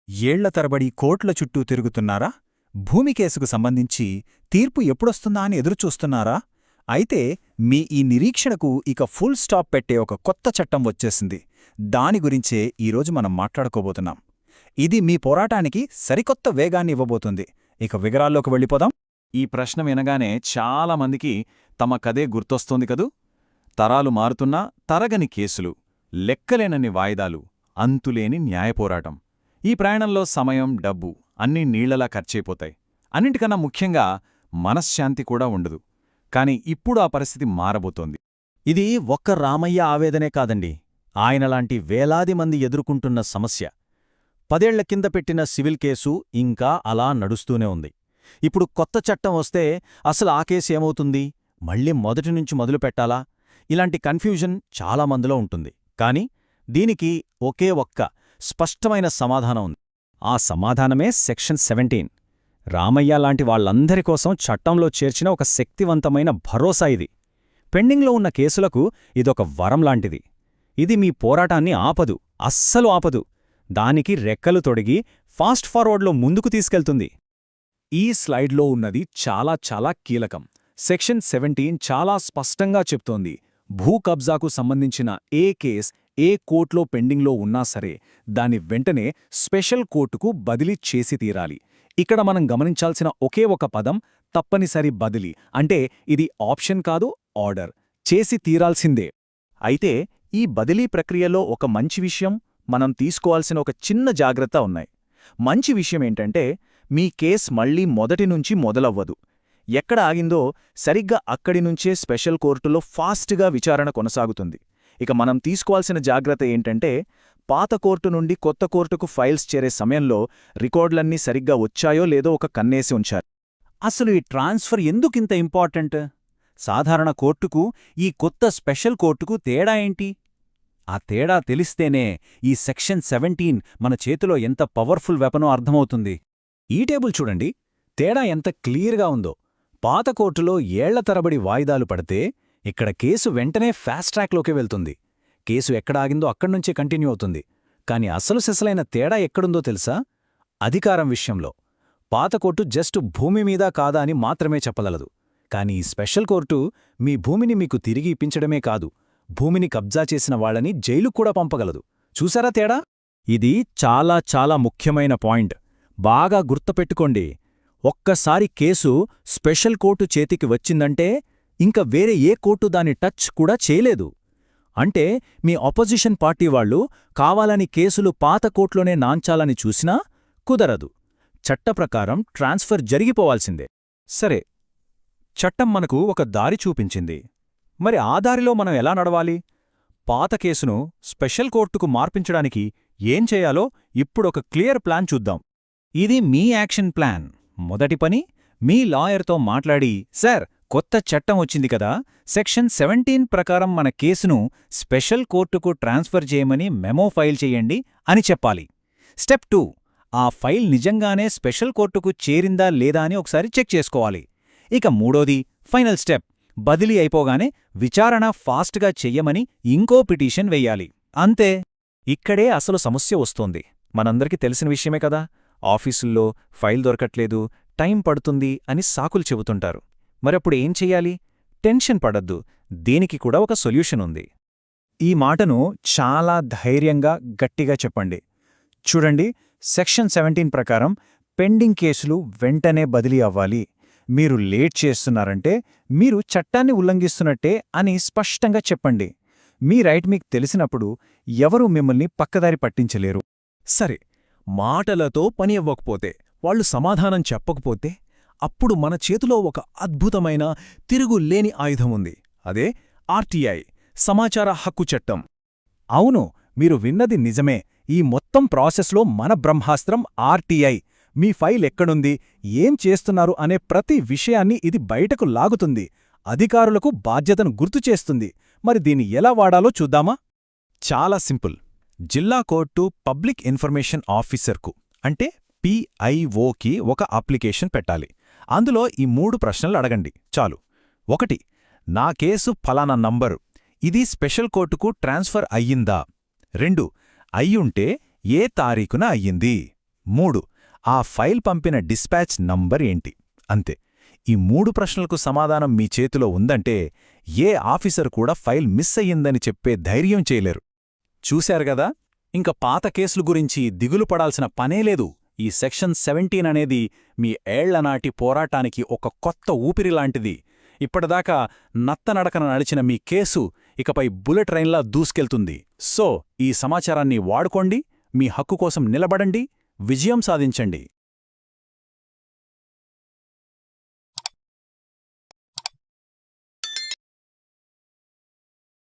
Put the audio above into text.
ఏళ్ల తరబడి కోర్టుల చుట్టూ తిరుగుతున్నారా? భూమి కేసుకు సంబంధించి తీర్పు ఎప్పుడొస్తుందా అని ఎదురుచూస్తున్నారా? అయితే మీ ఈ నిరీక్షణకు ఇక ఫుల్ స్టాప్ పెట్టే ఒక కొత్త చట్టం వచ్చేసింది. దాని గురించే ఈరోజు మనం మాట్లాడుకోబోతున్నాం. ఇది మీ పోరాటానికి సరికొత్త వేగాన్ని ఇవ్వబోతుంది. ఇక వివరాల్లోకి వెళ్ళిపోదాం. ఈ ప్రశ్న వినగానే చాలామందికి తమ కదే గుర్తొస్తోంది కదూ. తరాలు మారుతున్నా తరగని కేసులు, లెక్కలేనన్ని వాయిదాలు, అంతులేని న్యాయపోరాటం. ఈ ప్రయాణంలో సమయం, డబ్బు అన్నీ నీళ్లలా ఖర్చయిపోతాయి. అన్నింటికన్నా ముఖ్యంగా మనశ్శాంతి కూడా ఉండదు. కాని ఇప్పుడు ఆ పరిస్థితి మారబోతోంది. ఇది ఒక్క రామయ్య ఆవేదనే కాదండి, ఆయనలాంటి వేలాది మంది ఎదుర్కొంటున్న సమస్య. 10 ఏళ్ల కింద పెట్టిన సివిల్ కేసు ఇంకా అలా నడుస్తూనే ఉంది. ఇప్పుడు కొత్త చట్టం వస్తే అసలు ఆ కేసు ఏమవుతుంది? మళ్ళీ మొదటినుంచి మొదలుపెట్టాలా? ఇలాంటి కన్ఫ్యూజన్ చాలామందిలో ఉంటుంది. కాని దీనికి ఒకే ఒక్క స్పష్టమైన సమాధానం ఉంది. ఆ సమాధానమే సెక్షన్ 17. రామయ్య లాంటి వాళ్లందరి కోసం చట్టంలో చేర్చిన ఒక శక్తివంతమైన భరోసా ఇది. పెండింగ్లో ఉన్న కేసులకు ఇదొక వరం లాంటిది. ఇది మీ పోరాటాన్ని ఆపదు, అస్సలు ఆపదు. దానికి రెక్కలు తొడిగి ఫాస్ట్ ఫార్వర్డ్లో ముందుకు తీసుకెళ్తుంది. ఈ స్లైడ్లో ఉన్నది చాలా కీలకం. సెక్షన్ 17 చాలా స్పష్టంగా చెప్తోంది, భూ కబ్జాకు సంబంధించిన ఏ కేస్ ఏ కోర్టులో పెండింగ్లో ఉన్నా సరే దాన్ని వెంటనే స్పెషల్ కోర్టుకు బదిలీ చేసి తీరాలి. ఇక్కడ మనం గమనించాల్సిన ఒకే ఒక పదం తప్పనిసరి బదిలీ. అంటే ఇది ఆప్షన్ కాదు, ఆర్డర్. చేసి తీరాల్సిందే. అయితే ఈ బదిలీ ప్రక్రియలో ఒక మంచి విషయం, మనం తీసుకోవాల్సిన ఒక చిన్న జాగ్రత్త ఉన్నాయి. మంచి విషయమేంటంటే మీ కేస్ మళ్లీ మొదటి నుంచి మొదలవ్వదు. ఎక్కడ ఆగిందో సరిగ్గా అక్కడినుంచే స్పెషల్ కోర్టులో ఫాస్ట్గా విచారణ కొనసాగుతుంది. ఇక మనం తీసుకోవాల్సిన జాగ్రత్త ఏంటంటే పాత కోర్టు నుండి కొత్త కోర్టుకు ఫైల్స్ చేరే సమయంలో రికార్డులన్నీ సరిగ్గా వచ్చాయో లేదో ఒక కన్నేసి ఉంచారు. అసలు ఈ ట్రాన్స్ఫర్ ఎందుకింత ఇంపార్టెంట్? సాధారణ కోర్టుకు ఈ కొత్త స్పెషల్ కోర్టుకు తేడా ఏంటి? ఆ తేడా తెలిస్తేనే ఈ సెక్షన్ 17 మన చేతిలో ఎంత పవర్ఫుల్ వెపనో అర్థమవుతుంది. ఈ టేబుల్ చూడండి, తేడా ఎంత క్లియర్గా ఉందో. పాత కోర్టులో ఏళ్ల తరబడి వాయిదాలు పడితే ఇక్కడ కేసు వెంటనే ఫాస్ట్ ట్రాక్లోకి వెళ్తుంది. కేసు ఎక్కడ ఆగిందో అక్కడ్నుంచే కంటిన్యూ అవుతుంది. కాని అసలు సెసలైన తేడా ఎక్కడుందో తెలుసా? అధికారం విషయంలో. పాత కోర్టు జస్ట్ భూమి మీద కాదా అని మాత్రమే చెప్పగలదు. కాని ఈ స్పెషల్ కోర్టు మీ భూమిని మీకు తిరిగి ఇప్పించడమే కాదు, భూమిని కబ్జా చేసిన వాళ్లని జైలుకు కూడా పంపగలదు. చూసారా తేడా? ఇది చాలా ముఖ్యమైన పాయింట్. బాగా గుర్తుపెట్టుకోండి. ఒక్కసారి కేసు స్పెషల్ కోర్టు చేతికి వచ్చిందంటే ఇంక వేరే ఏ కోర్టు దాని టచ్ కూడా చేయలేదు. అంటే మీ ఆపోజిషన్ పార్టీ వాళ్లు కావాలని కేసులు పాత కోర్టులోనే నాంచాలని చూసినా కుదరదు. చట్టప్రకారం ట్రాన్స్ఫర్ జరిగిపోవాల్సిందే. సరే, చట్టం మనకు ఒక దారి చూపించింది. మరి ఆ దారిలో మనం ఎలా నడవాలి? పాత కేసును స్పెషల్ కోర్టుకు మార్పించడానికి ఏం చేయాలో ఇప్పుడొక క్లియర్ ప్లాన్ చూద్దాం. ఇది మీ యాక్షన్ ప్లాన్. మొదటి పని, మీ లాయర్తో మాట్లాడి, సార్, కొత్త చట్టం వచ్చింది కదా, సెక్షన్ 17 ప్రకారం మన కేసును స్పెషల్ కోర్టుకు ట్రాన్స్ఫర్ చేయమని మెమో ఫైల్ చెయ్యండి అని చెప్పాలి. స్టెప్ 2, ఆ ఫైల్ నిజంగానే స్పెషల్ కోర్టుకు చేరిందా లేదా అని ఒకసారి చెక్ చేసుకోవాలి. ఇక మూడోది, ఫైనల్ స్టెప్, బదిలీ అయిపోగానే విచారణ ఫాస్ట్గా చెయ్యమని ఇంకో పిటిషన్ వెయ్యాలి. అంతే. ఇక్కడే అసలు సమస్య వస్తోంది. మనందరికీ తెలిసిన విషయమే కదా, ఆఫీసుల్లో ఫైల్ దొరకట్లేదు, టైం పడుతుంది అని సాకులు చెబుతుంటారు. మరప్పుడు ఏం చెయ్యాలి? టెన్షన్ పడద్దు, దీనికి కూడా ఒక సొల్యూషన్ ఉంది. ఈ మాటను చాలా ధైర్యంగా గట్టిగా చెప్పండి. చూడండి, సెక్షన్ 17 ప్రకారం పెండింగ్ కేసులు వెంటనే బదిలీ అవ్వాలి. మీరు లేట్ చేస్తున్నారంటే మీరు చట్టాన్ని ఉల్లంఘిస్తున్నట్టే అని స్పష్టంగా చెప్పండి. మీ రైట్ మీకు తెలిసినప్పుడు ఎవరూ మిమ్మల్ని పక్కదారి పట్టించలేరు. సరే, మాటలతో పని అవ్వకపోతే, వాళ్లు సమాధానం చెప్పకపోతే, అప్పుడు మన చేతిలో ఒక అద్భుతమైన తిరుగులేని ఆయుధముంది. అదే ఆర్టీఐ, సమాచార హక్కు చట్టం. అవును, మీరు విన్నది నిజమే. ఈ మొత్తం ప్రాసెస్లో మన బ్రహ్మాస్త్రం ఆర్టీఐ. మీ ఫైల్ ఎక్కడుంది, ఏం చేస్తున్నారు అనే ప్రతి విషయాన్ని ఇది బయటకు లాగుతుంది. అధికారులకు బాధ్యతను గుర్తుచేస్తుంది. మరి దీన్ని ఎలా వాడాలో చూద్దామా? చాలా సింపుల్. జిల్లా కోర్టు పబ్లిక్ ఇన్ఫర్మేషన్ ఆఫీసర్కు, అంటే PIOకి ఒక అప్లికేషన్ పెట్టాలి. అందులో ఈ 3 ప్రశ్నలు అడగండి చాలు. 1. నా కేసు ఫలానా నంబరు, ఇది స్పెషల్ కోర్టుకు ట్రాన్స్ఫర్ అయ్యిందా? 2. అయ్యుంటే ఏ తారీఖున అయ్యింది? 3. ఆ ఫైల్ పంపిన డిస్పాచ్ నంబర్ ఏంటి? అంతే. ఈ 3 ప్రశ్నలకు సమాధానం మీ చేతిలో ఉందంటే ఏ ఆఫీసర్ కూడా ఫైల్ మిస్ అయ్యిందని చెప్పే ధైర్యం చేయలేరు. చూశారుగదా, ఇంక పాత కేసుల గురించి దిగులు పడాల్సిన పనేలేదు. ఈ సెక్షన్ 17 అనేది మీ ఏళ్లనాటి పోరాటానికి ఒక కొత్త ఊపిరిలాంటిది. ఇప్పటిదాకా నత్తనడకన నడిచిన మీ కేసు ఇకపై బుల్లెట్ ట్రైన్లా దూసుకెళ్తుంది. సో ఈ సమాచారాన్ని వాడుకోండి, మీ హక్కు కోసం నిలబడండి, విజయం సాధించండి.